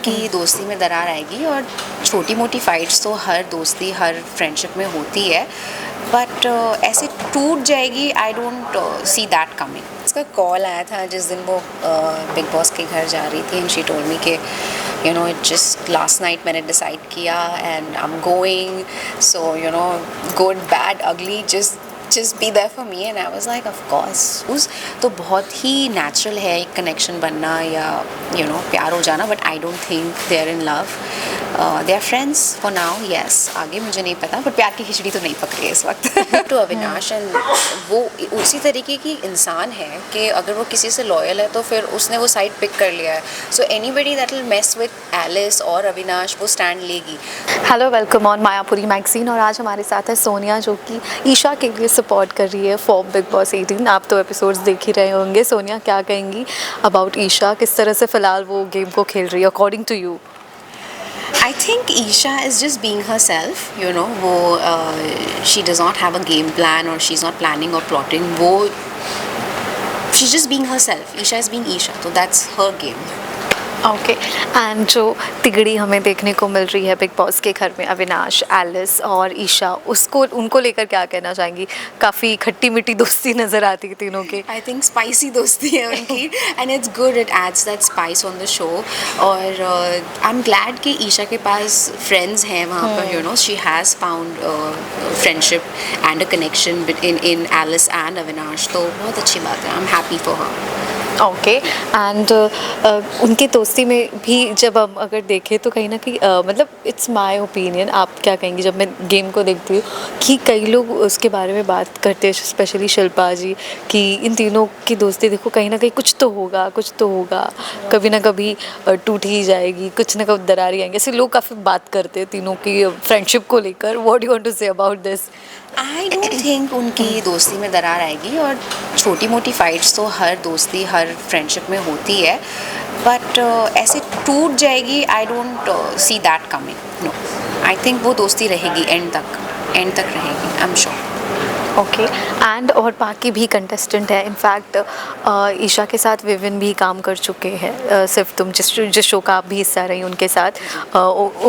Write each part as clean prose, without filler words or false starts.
उनकी दोस्ती में दरार आएगी और छोटी मोटी फाइट्स तो हर दोस्ती हर फ्रेंडशिप में होती है, बट ऐसे टूट जाएगी, I don't see that coming. उसका कॉल आया था जिस दिन वो बिग बॉस के घर जा रही थी एंड शी टोल्ड मी कि you know it just last night मैंने डिसाइड किया and I am going, so you know good bad अगली just be there for me and I was like of course। उस तो बहुत ही natural है एक connection बनना या you know प्यार हो जाना, but I don't think they are in love, they are friends for now, yes। आगे मुझे नहीं पता, पर प्यार की खिचड़ी तो नहीं पक रही है इस वक्त। तो अविनाश and वो उसी तरीके की इंसान है कि अगर वो किसी से लॉयल है तो फिर उसने वो साइड पिक कर लिया है, so anybody that will mess with Alice और अविनाश वो स्टैंड लेगी। Hello, welcome on Mayapuri magazine. और आज हमारे साथ है सोनिया जो कि ईशा के लिए सपोर्ट कर रही है फॉर बिग बॉस 18। आप तो एपिसोड्स देख ही रहे होंगे। सोनिया, क्या कहेंगी अबाउट ईशा, किस तरह से फ़िलहाल वो गेम को खेल रही है according to you? I think Isha is just being herself, you know, she does not have a game plan or she's not planning or plotting, she's just being herself, Isha is being Isha, so that's her game। Okay, and जो तिगड़ी हमें देखने को मिल रही है big boss के घर में, Avinash, Alice और ईशा, उसको उनको लेकर क्या कहना चाहेंगी? काफ़ी खट्टी मीठी दोस्ती नज़र आती है तीनों की। आई थिंक स्पाइसी दोस्ती है उनकी and it's good, it adds that spice on the show. और आई एम ग्लैड कि ईशा के पास फ्रेंड्स हैं वहाँ पर, you know she has found friendship and a connection in Alice and Avinash, तो बहुत अच्छी बात है, I am happy for her. Okay, and उनकी दोस्ती में भी जब हम अगर देखें तो कहीं ना कहीं मतलब इट्स माय ओपिनियन, आप क्या कहेंगी? जब मैं गेम को देखती हूँ कि कई लोग उसके बारे में बात करते हैं, स्पेशली शिल्पा जी, कि इन तीनों की दोस्ती देखो कहीं ना कहीं कुछ तो होगा, कभी ना कभी टूट ही जाएगी, कुछ ना कुछ दरार आएंगे, ऐसे लोग काफ़ी बात करते हैं तीनों की फ्रेंडशिप को लेकर। What do you want to say about this? I don't think उनकी दोस्ती में दरार आएगी और छोटी मोटी फाइट्स तो हर दोस्ती हर फ्रेंडशिप में होती है, बट ऐसे टूट जाएगी, I don't see that coming, no. I think वो दोस्ती रहेगी एंड तक रहेगी, I am sure. Okay, and और बाकी भी कंटेस्टेंट है, इनफैक्ट ईशा के साथ विविन भी काम कर चुके हैं, सिर्फ तुम जिस शो का आप भी हिस्सा रही उनके साथ,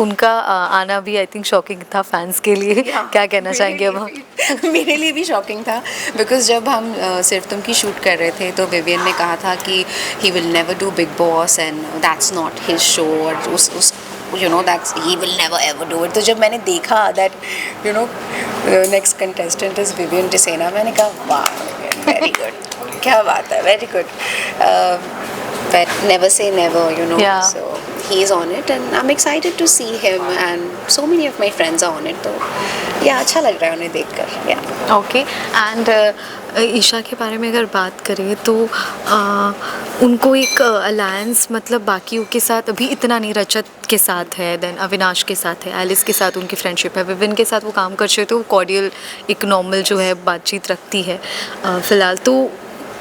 उनका आना भी आई थिंक शॉकिंग था फैंस के लिए। क्या कहना चाहेंगे अब? मेरे लिए भी शॉकिंग था, बिकॉज जब हम सिर्फ तुम की शूट कर रहे थे तो विवियन ने कहा था कि he will never do big boss and that's not his show, और उस you know that's he will never ever do it। तो जब मैंने देखा that you know next contestant is Vivian Tisena, मैंने कहा वाह very good, क्या बात है, very good, but never say never, you know। Yeah. So he is on it and I'm excited to see him and so many of my friends are on it, तो yeah अच्छा लग रहा है उन्हें देखकर। yeah। ओके, एंड ईशा के बारे में अगर बात करें तो उनको एक अलायंस मतलब बाकियों के साथ अभी इतना नहीं, रजत के साथ है, देन अविनाश के साथ है, एलिस के साथ उनकी फ्रेंडशिप है, विविन के साथ वो काम कर रहे, तो वो कॉर्डियल एक नॉर्मल जो है बातचीत रखती है फ़िलहाल। तो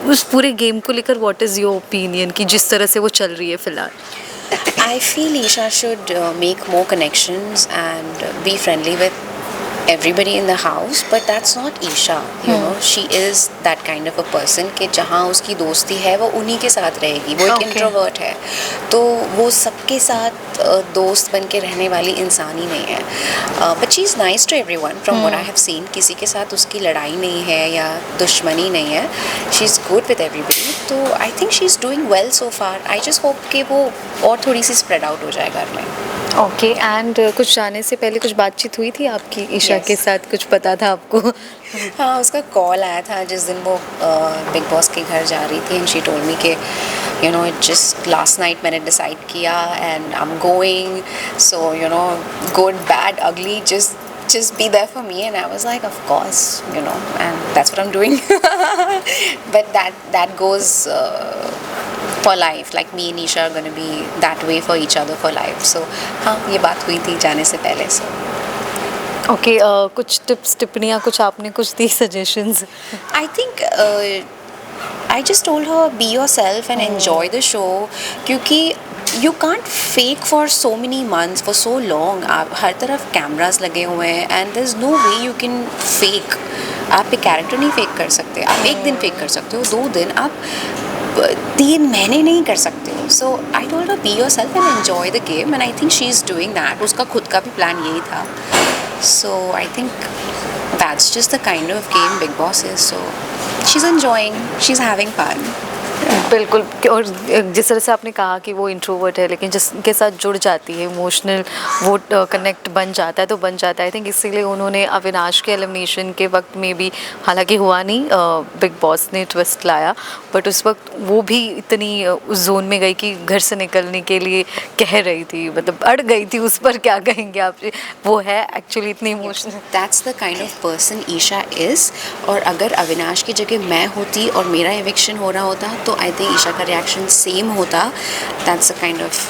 उस पूरे गेम को लेकर व्हाट इज़ योर ओपिनियन कि जिस तरह से वो चल रही है फ़िलहाल? I feel Isha should make more connections and be friendly with everybody in the house, but that's not Isha, you know। She is that kind of a person कि जहाँ उसकी दोस्ती है वो उन्हीं के साथ रहेगी, वो एक इंट्रोवर्ट है, तो वो सबके साथ दोस्त बन के रहने वाली इंसान ही नहीं है, but she is nice to everyone from what I have seen. किसी के साथ उसकी लड़ाई नहीं है या दुश्मनी नहीं है, she is good with everybody, तो I think she is doing well so far. I just hope कि वो और थोड़ी सी स्प्रेड आउट हो जाए घर में। ओके, एंड कुछ जाने से पहले कुछ बातचीत हुई थी आपकी ईशा के साथ, कुछ पता था आपको? हाँ, उसका कॉल आया था जिस दिन वो बिग बॉस के घर जा रही थी एंड शी टोल्ड मी कि you know it just last night मैंने डिसाइड किया and I am going, so you know good bad अगली just be there for me and I was like of course, you know, and that's what I'm doing। but that goes for life, like me and Isha are going to be that way for each other for life, so हाँ ये बात हुई थी जाने से पहले। so okay, कुछ tips टिप्पणियाँ कुछ आपने कुछ दी suggestions? I think I just told her be yourself and enjoy the show, क्योंकि you can't fake for so many months, for so long। आप हर तरफ कैमरास लगे हुए हैं and there's no way you can fake। आप एक character नहीं fake कर सकते, आप एक दिन फेक कर सकते हो, 2 दिन, आप 3 महीने नहीं कर सकते हो। So I told her, be yourself and enjoy the game, and I think she's doing that. उसका खुद का भी plan यही था. So I think that's just the kind of game Big Boss is. So she's enjoying, she's having fun. बिल्कुल. और जिस तरह से आपने कहा कि वो इंट्रोवर्ट है लेकिन जिसके साथ जुड़ जाती है इमोशनल वो कनेक्ट बन जाता है तो बन जाता है. आई थिंक इसीलिए उन्होंने अविनाश के एलिमिनेशन के वक्त में भी, हालांकि हुआ नहीं, बिग बॉस ने ट्विस्ट लाया, बट उस वक्त वो भी इतनी उस जोन में गई कि घर से निकलने के लिए कह रही थी, मतलब अड़ गई थी. उस पर क्या कहेंगे आप? वो है एक्चुअली इतनी emotional. That's the kind of person Isha is. और अगर अविनाश की जगह मैं होती और मेरा एविक्शन हो रहा होता तो आई थिंक ईशा का रिएक्शन सेम होता. That's the kind of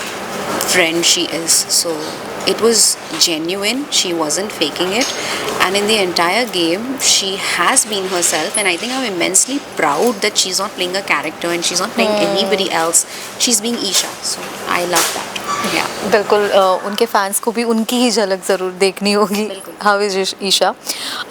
friend she is. So it was genuine. She wasn't faking it. And in the entire game, she has been herself. And I think I'm immensely proud that she's not playing a character and she's not playing anybody else. She's being Isha. So I love that. Yeah. बिल्कुल. उनके fans को भी उनकी ही झलक ज़रूर देखनी होगी. How is Isha?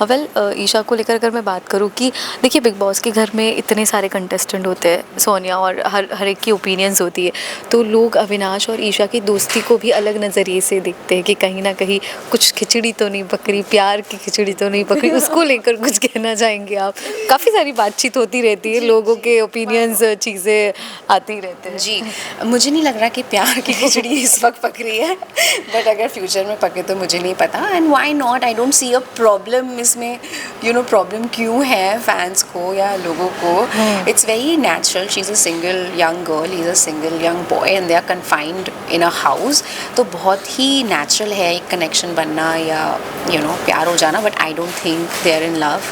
Well, Isha को लेकर अगर मैं बात करूँ कि देखिए बिग बॉस के घर में इतने सारे कंटेस्टेंट होते हैं, सोनिया, और हर एक की ओपिनियंस होती है, तो लोग अविनाश और ईशा की दोस्ती को भी अलग नज़रिए से देखते हैं कि कहीं ना कहीं कुछ खिचड़ी तो नहीं पकड़ी, प्यार की खिचड़ी तो नहीं पकड़ी. उसको लेकर कुछ कहना चाहेंगे आप? काफ़ी सारी बातचीत होती रहती है, लोगों के ओपिनियंस, चीज़ें आती रहते हैं. जी, मुझे नहीं लग रहा कि प्यार की खिचड़ी इस वक्त पक रही है, बट अगर फ्यूचर में पके तो मुझे नहीं पता. And why not, I don't see a problem इसमें. प्रॉब्लम क्यों है फैंस को या लोगों को? It's very natural. She is a single young girl, he is a single young boy and they are confined in a house. तो बहुत ही natural है एक कनेक्शन बनना या प्यार हो जाना, but I don't think they are in love.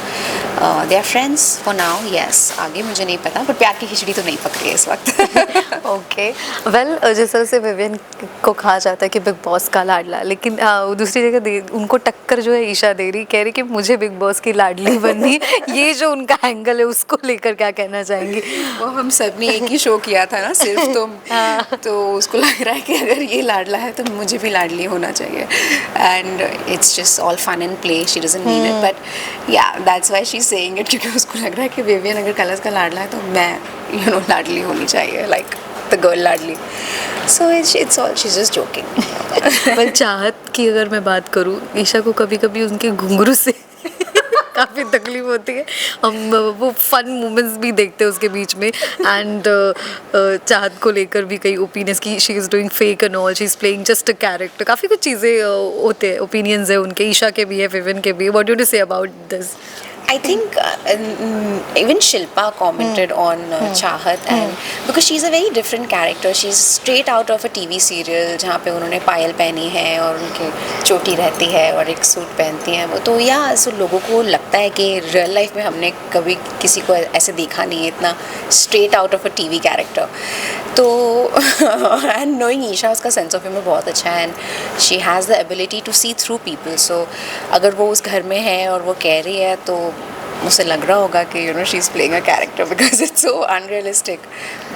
They are friends for now. Yes, आगे मुझे नहीं पता, बट प्यार की खिचड़ी तो नहीं पक रही है इस वक्त. ओके. वेल, जिस तरह से विवियन को कहा जाता है कि बिग बॉस का लाडला, लेकिन दूसरी जगह उनको टक्कर जो है ईशा दे रही, कह रही कि मुझे बिग बॉस की लाडली बननी. ये जो उनका एंगल है उसको लेकर क्या कहना चाहेंगी? वो हम सब ने एक ही शो किया था ना, सिर्फ तुम. तो उसको लग रहा है कि अगर ये लाडला है तो मुझे भी लाडली होना चाहिए. And it's just all fun and play. She doesn't mean it, but yeah that's why she is saying it, क्योंकि उसको लग रहा है कि विवियन अगर कलर्स का लाडला है तो मैं लाडली होनी चाहिए, like the girl Ladli. So it's all, she is just joking. Well, चाहत की अगर मैं बात करूँ, ईशा को कभी कभी उनके घुंघरू से काफ़ी तकलीफ होती है. हम वो फन मोमेंट्स भी देखते हैं उसके बीच में. एंड चाहत को लेकर भी कई ओपिनियंस की she is doing fake and all, she is playing just a character. काफ़ी कुछ चीज़ें होते हैं, ओपिनियंस है उनके. ईशा के भी है, विवियन के भी. व्हाट डू यू से about this? I think even Shilpa commented on Chahat, and because she's a very different character. She's straight out of a TV serial जहाँ पे उन्होंने पायल पहनी है और उनके चोटी रहती है और एक सूट पहनती हैं वो. तो या सो लोगों को लगता है कि रियल लाइफ में हमने कभी किसी को ऐसे देखा नहीं है, इतना straight out of a TV character. तो एंड नोइंग ईशा, उसका सेंस ऑफ ह्यूमर बहुत अच्छा है and she has the ability to see through people. So अगर वो उस घर में है और वो कह रही है तो मुझे लग रहा होगा कि she is playing a character because it's so unrealistic.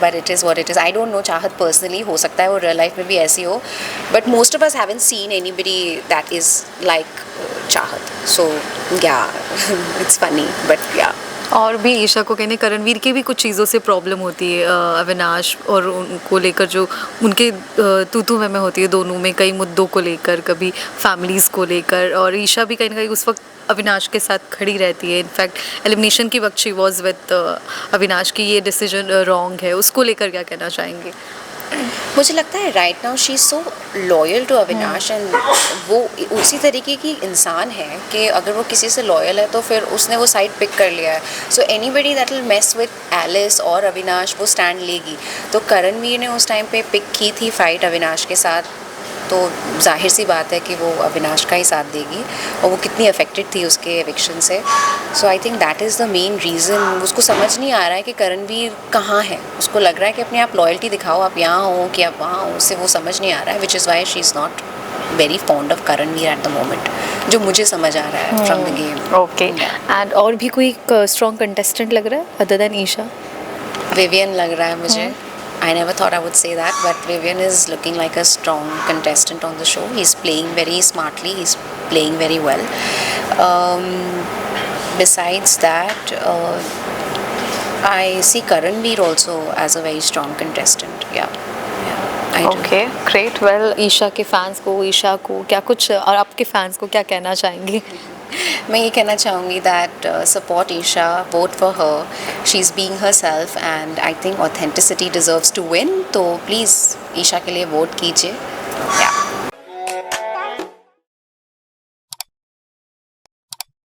But it is what it is. I don't know चाहत पर्सनली, हो सकता है वो रियल लाइफ में भी ऐसी हो, but most of us haven't seen anybody that is like चाहत. सो या इट्स फनी, बट या. और भी ईशा को कहने, करणवीर की भी कुछ चीज़ों से प्रॉब्लम होती है अविनाश और उनको लेकर, जो उनके तू में होती है दोनों में, कई मुद्दों को लेकर, कभी फैमिलीज़ को लेकर. और ईशा भी कहीं ना कहीं उस वक्त अविनाश के साथ खड़ी रहती है. इनफैक्ट एलिमिनेशन की वक्त शी वॉज विद अविनाश की ये डिसीजन रॉन्ग है. उसको लेकर क्या कहना चाहेंगे? मुझे लगता है right now she is so loyal to Avinash and वो उसी तरीके की इंसान है कि अगर वो किसी से लॉयल है तो फिर उसने वो साइड पिक कर लिया है. So anybody that will mess with Alice और अविनाश वो स्टैंड लेगी. तो करणवीर ने उस टाइम पे पिक की थी फाइट अविनाश के साथ, तो जाहिर सी बात है कि वो अविनाश का ही साथ देगी. और वो कितनी अफेक्टेड थी उसके एविक्शन से. So I think that is the main reason. उसको समझ नहीं आ रहा है कि करणवीर कहाँ है. उसको लग रहा है कि अपने आप लॉयल्टी दिखाओ, आप यहाँ हो कि आप वहाँ हो. उससे वो समझ नहीं आ रहा है, which is why she is not very fond of Karanveer at the moment, जो मुझे समझ आ रहा है from the game. Okay. And और भी कोई स्ट्रॉन्ग कंटेस्टेंट लग रहा है अदर देन ईशा? विवियन लग रहा है मुझे. I never thought I would say that, but Vivian is looking like a strong contestant on the show. He's playing very smartly. He's playing very well. Besides that, I see Karanveer also as a very strong contestant. Yeah. I do. Okay great well Isha के fans को ईशा को क्या कुछ और आपके fans को क्या कहना चाहेंगी मैं ये कहना चाहूँगी that support Isha, vote for her, she is being herself and I think authenticity deserves to win, तो प्लीज़ ईशा के लिए वोट कीजिए. या